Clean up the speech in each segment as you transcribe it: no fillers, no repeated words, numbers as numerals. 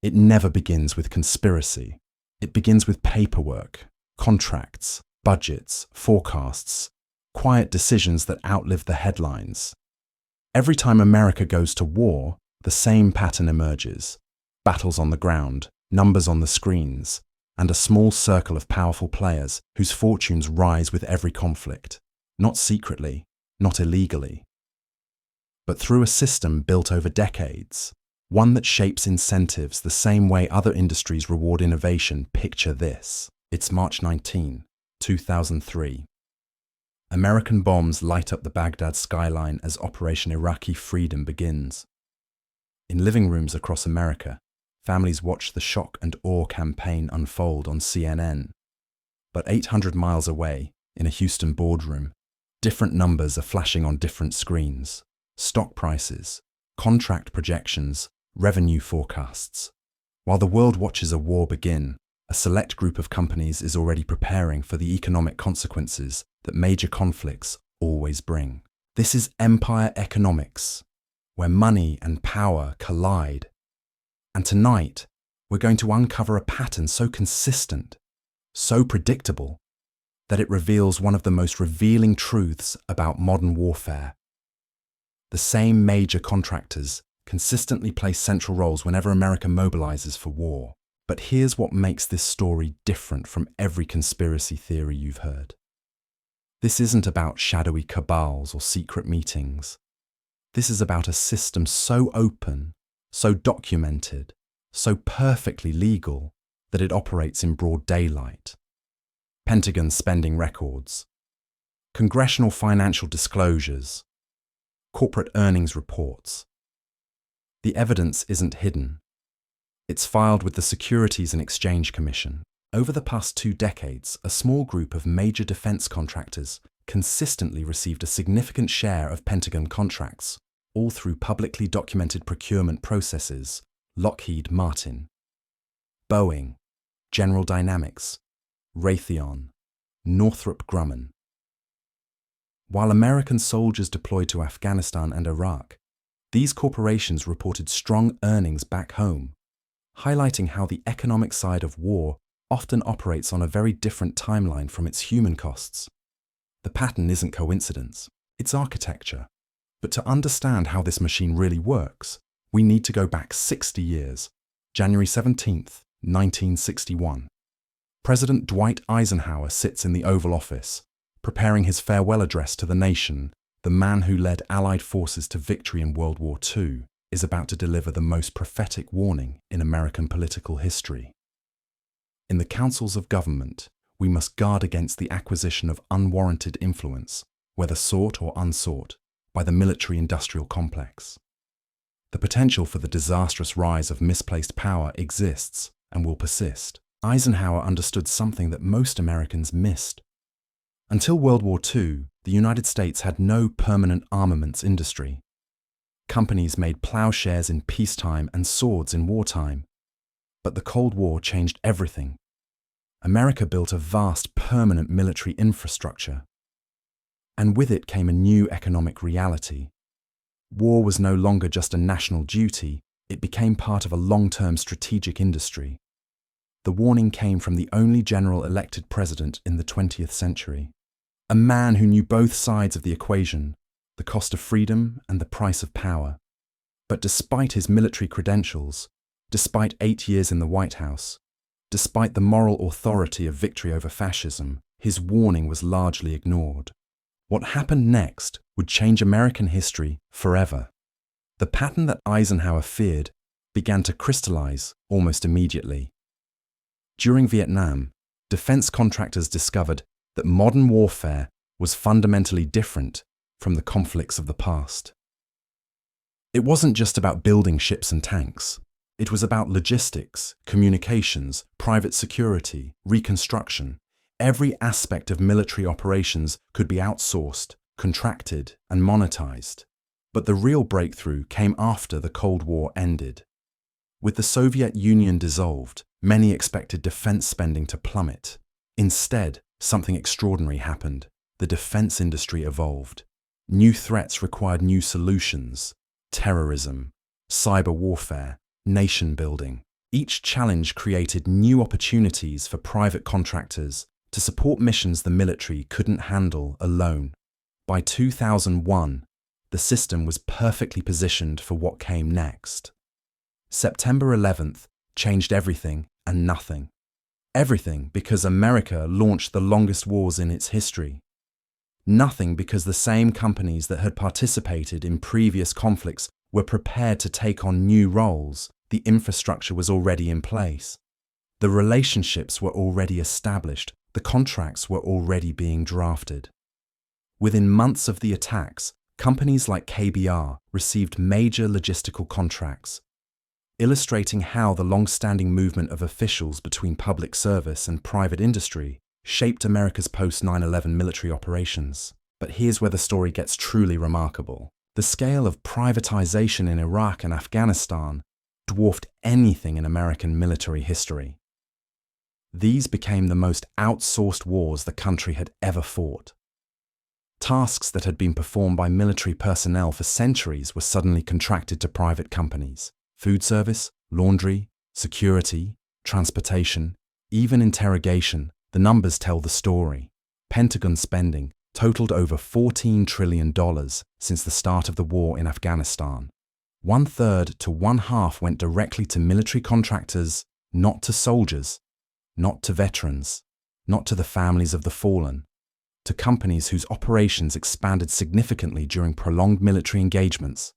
It never begins with conspiracy. It begins with paperwork, contracts, budgets, forecasts, quiet decisions that outlive the headlines. Every time America goes to war, the same pattern emerges. Battles on the ground, numbers on the screens, and a small circle of powerful players whose fortunes rise with every conflict, not secretly, not illegally, but through a system built over decades, one that shapes incentives the same way other industries reward innovation. Picture this. It's March 19, 2003. American bombs light up the Baghdad skyline as Operation Iraqi Freedom begins. In living rooms across America, families watch the shock and awe campaign unfold on CNN. But 800 miles away, in a Houston boardroom, different numbers are flashing on different screens. Stock prices, contract projections, revenue forecasts. While the world watches a war begin, a select group of companies is already preparing for the economic consequences that major conflicts always bring. This is empire economics, where money and power collide. And tonight, we're going to uncover a pattern so consistent, so predictable, that it reveals one of the most revealing truths about modern warfare. The same major contractors consistently play central roles whenever America mobilizes for war. But here's what makes this story different from every conspiracy theory you've heard. This isn't about shadowy cabals or secret meetings. This is about a system so open, so documented, so perfectly legal that it operates in broad daylight. Pentagon spending records, congressional financial disclosures, corporate earnings reports. The evidence isn't hidden. It's filed with the Securities and Exchange Commission. Over the past 2 decades, a small group of major defense contractors consistently received a significant share of Pentagon contracts, all through publicly documented procurement processes. Lockheed Martin, Boeing, General Dynamics, Raytheon, Northrop Grumman. While American soldiers deployed to Afghanistan and Iraq, these corporations reported strong earnings back home, highlighting how the economic side of war often operates on a very different timeline from its human costs. The pattern isn't coincidence, it's architecture. But to understand how this machine really works, we need to go back 60 years, January 17th, 1961. President Dwight Eisenhower sits in the Oval Office, preparing his farewell address to the nation. The man who led Allied forces to victory in World War II is about to deliver the most prophetic warning in American political history. In the councils of government, we must guard against the acquisition of unwarranted influence, whether sought or unsought, by the military-industrial complex. The potential for the disastrous rise of misplaced power exists and will persist. Eisenhower understood something that most Americans missed. Until World War II, the United States had no permanent armaments industry. Companies made plowshares in peacetime and swords in wartime. But the Cold War changed everything. America built a vast permanent military infrastructure. And with it came a new economic reality. War was no longer just a national duty, it became part of a long-term strategic industry. The warning came from the only general elected president in the 20th century. A man who knew both sides of the equation, the cost of freedom and the price of power. But despite his military credentials, despite 8 years in the White House, despite the moral authority of victory over fascism, his warning was largely ignored. What happened next would change American history forever. The pattern that Eisenhower feared began to crystallize almost immediately. During Vietnam, defense contractors discovered that modern warfare was fundamentally different from the conflicts of the past. It wasn't just about building ships and tanks. It was about logistics, communications, private security, reconstruction. Every aspect of military operations could be outsourced, contracted, and monetized. But the real breakthrough came after the Cold War ended. With the Soviet Union dissolved, many expected defense spending to plummet. Instead, something extraordinary happened. The defense industry evolved. New threats required new solutions: terrorism, cyber warfare, nation building. Each challenge created new opportunities for private contractors to support missions the military couldn't handle alone. By 2001, the system was perfectly positioned for what came next. September 11th changed everything and nothing. Everything because America launched the longest wars in its history. Nothing because the same companies that had participated in previous conflicts were prepared to take on new roles. The infrastructure was already in place. The relationships were already established. The contracts were already being drafted. Within months of the attacks, companies like KBR received major logistical contracts, illustrating how the long-standing movement of officials between public service and private industry shaped America's post-9/11 military operations. But here's where the story gets truly remarkable. The scale of privatization in Iraq and Afghanistan dwarfed anything in American military history. These became the most outsourced wars the country had ever fought. Tasks that had been performed by military personnel for centuries were suddenly contracted to private companies. Food service, laundry, security, transportation, even interrogation. The numbers tell the story. Pentagon spending totaled over $14 trillion since the start of the war in Afghanistan. 1/3 to 1/2 went directly to military contractors, not to soldiers, not to veterans, not to the families of the fallen, to companies whose operations expanded significantly during prolonged military engagements.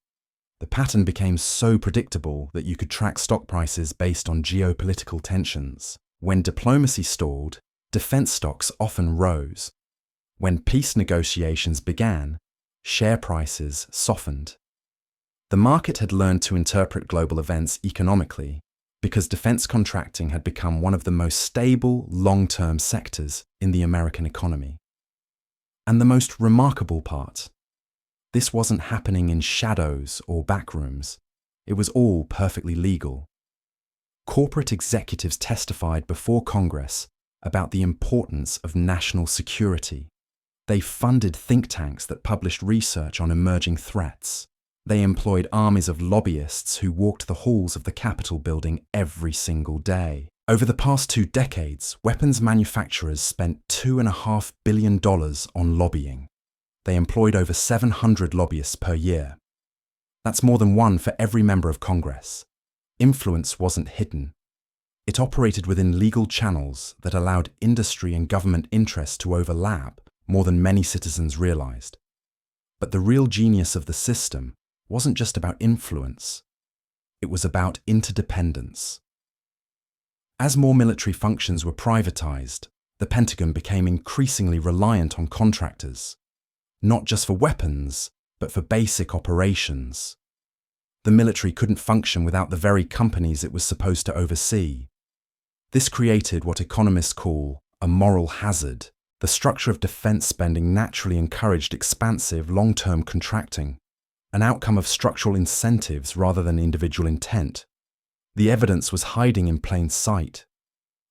The pattern became so predictable that you could track stock prices based on geopolitical tensions. When diplomacy stalled, defense stocks often rose. When peace negotiations began, share prices softened. The market had learned to interpret global events economically because defense contracting had become one of the most stable, long-term sectors in the American economy. And the most remarkable part, this wasn't happening in shadows or backrooms. It was all perfectly legal. Corporate executives testified before Congress about the importance of national security. They funded think tanks that published research on emerging threats. They employed armies of lobbyists who walked the halls of the Capitol building every single day. Over the past 2 decades, weapons manufacturers spent $2.5 billion on lobbying. They employed over 700 lobbyists per year. That's more than one for every member of Congress. Influence wasn't hidden. It operated within legal channels that allowed industry and government interests to overlap more than many citizens realized. But the real genius of the system wasn't just about influence. It was about interdependence. As more military functions were privatized, the Pentagon became increasingly reliant on contractors, not just for weapons, but for basic operations. The military couldn't function without the very companies it was supposed to oversee. This created what economists call a moral hazard. The structure of defense spending naturally encouraged expansive, long-term contracting, an outcome of structural incentives rather than individual intent. The evidence was hiding in plain sight.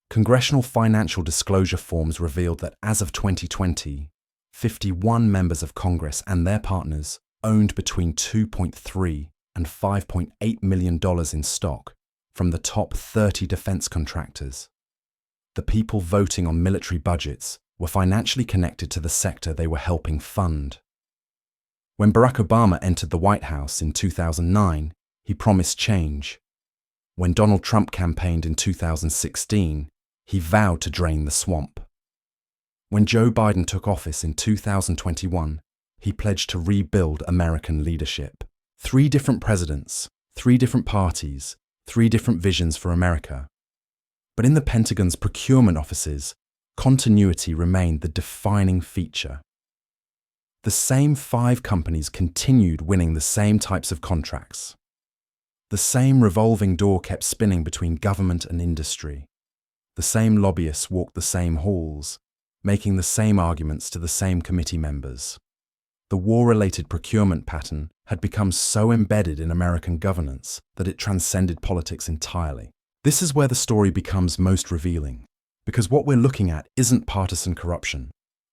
Congressional financial disclosure forms revealed that as of 2020, 51 members of Congress and their partners owned between $2.3 and $5.8 million in stock from the top 30 defense contractors. The people voting on military budgets were financially connected to the sector they were helping fund. When Barack Obama entered the White House in 2009, he promised change. When Donald Trump campaigned in 2016, he vowed to drain the swamp. When Joe Biden took office in 2021, he pledged to rebuild American leadership. 3 different presidents, 3 different parties, 3 different visions for America. But in the Pentagon's procurement offices, continuity remained the defining feature. The same 5 companies continued winning the same types of contracts. The same revolving door kept spinning between government and industry. The same lobbyists walked the same halls, making the same arguments to the same committee members. The war-related procurement pattern had become so embedded in American governance that it transcended politics entirely. This is where the story becomes most revealing, because what we're looking at isn't partisan corruption.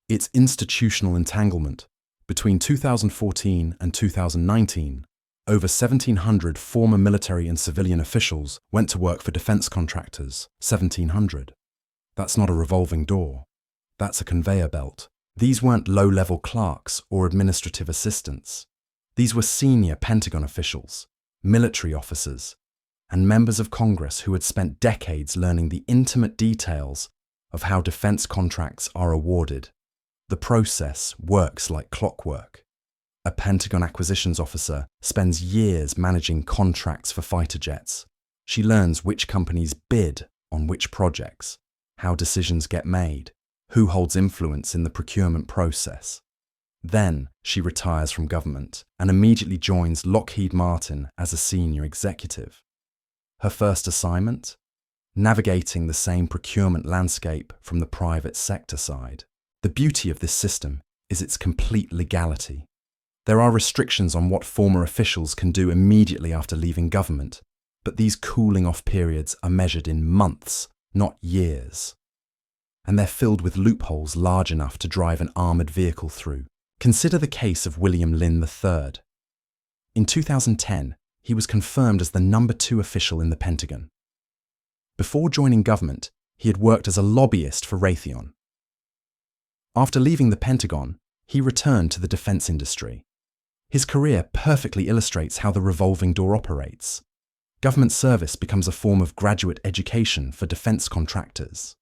It's institutional entanglement. Between 2014 and 2019, Over 1,700 former military and civilian officials went to work for defense contractors. 1,700. That's not a revolving door. That's a conveyor belt. These weren't low-level clerks or administrative assistants. These were senior Pentagon officials, military officers, and members of Congress who had spent decades learning the intimate details of how defense contracts are awarded. The process works like clockwork. A Pentagon acquisitions officer spends years managing contracts for fighter jets. She learns which companies bid on which projects, how decisions get made, who holds influence in the procurement process. Then she retires from government and immediately joins Lockheed Martin as a senior executive. Her first assignment? Navigating the same procurement landscape from the private sector side. The beauty of this system is its complete legality. There are restrictions on what former officials can do immediately after leaving government, but these cooling-off periods are measured in months, not years. And they're filled with loopholes large enough to drive an armoured vehicle through. Consider the case of William Lynn III. In 2010, he was confirmed as the number 2 official in the Pentagon. Before joining government, he had worked as a lobbyist for Raytheon. After leaving the Pentagon, he returned to the defense industry. His career perfectly illustrates how the revolving door operates. Government service becomes a form of graduate education for defense contractors.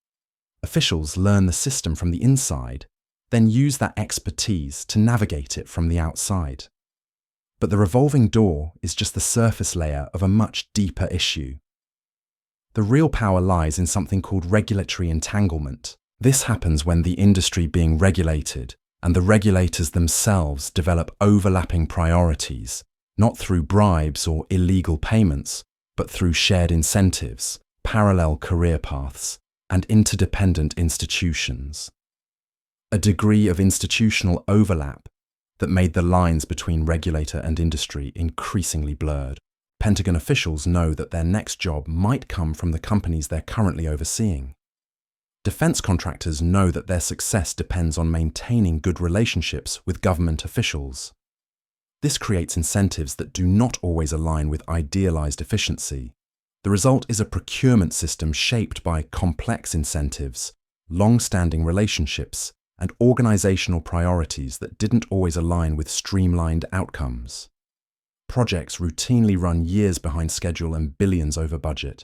Officials learn the system from the inside, then use that expertise to navigate it from the outside. But the revolving door is just the surface layer of a much deeper issue. The real power lies in something called regulatory entanglement. This happens when the industry being regulated and the regulators themselves develop overlapping priorities, not through bribes or illegal payments, but through shared incentives, parallel career paths, and interdependent institutions. A degree of institutional overlap that made the lines between regulator and industry increasingly blurred. Pentagon officials know that their next job might come from the companies they're currently overseeing. Defense contractors know that their success depends on maintaining good relationships with government officials. This creates incentives that do not always align with idealized efficiency. The result is a procurement system shaped by complex incentives, long-standing relationships, and organizational priorities that didn't always align with streamlined outcomes. Projects routinely run years behind schedule and billions over budget.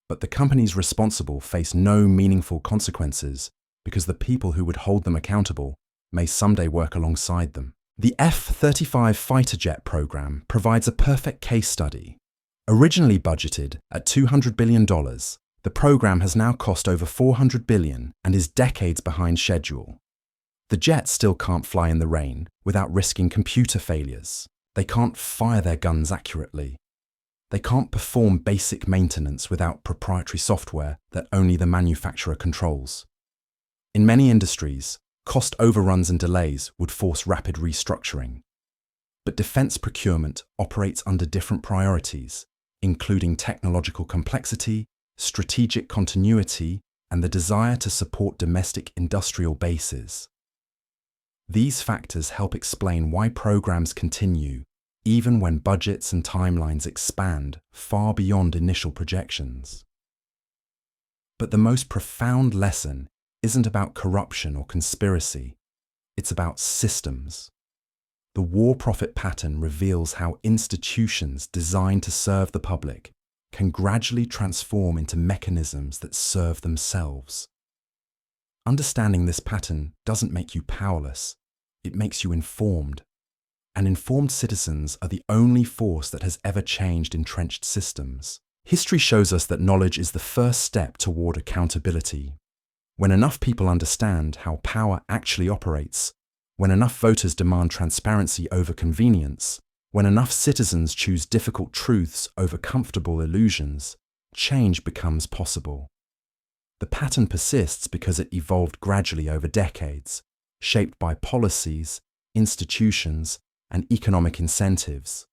But the companies responsible face no meaningful consequences because the people who would hold them accountable may someday work alongside them. The F-35 fighter jet program provides a perfect case study. Originally budgeted at $200 billion, the program has now cost over $400 billion and is decades behind schedule. The jets still can't fly in the rain without risking computer failures. They can't fire their guns accurately. They can't perform basic maintenance without proprietary software that only the manufacturer controls. In many industries, cost overruns and delays would force rapid restructuring. But defense procurement operates under different priorities, including technological complexity, strategic continuity, and the desire to support domestic industrial bases. These factors help explain why programs continue even when budgets and timelines expand far beyond initial projections. But the most profound lesson isn't about corruption or conspiracy, it's about systems. The war profit pattern reveals how institutions designed to serve the public can gradually transform into mechanisms that serve themselves. Understanding this pattern doesn't make you powerless, it makes you informed. And informed citizens are the only force that has ever changed entrenched systems. History shows us that knowledge is the first step toward accountability. When enough people understand how power actually operates, when enough voters demand transparency over convenience, when enough citizens choose difficult truths over comfortable illusions, change becomes possible. The pattern persists because it evolved gradually over decades, shaped by policies, institutions, and economic incentives.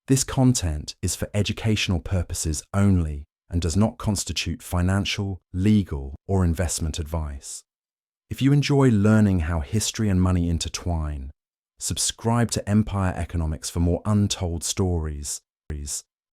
This content is for educational purposes only and does not constitute financial, legal, or investment advice. If you enjoy learning how history and money intertwine, Subscribe to Empire Economics for more untold stories.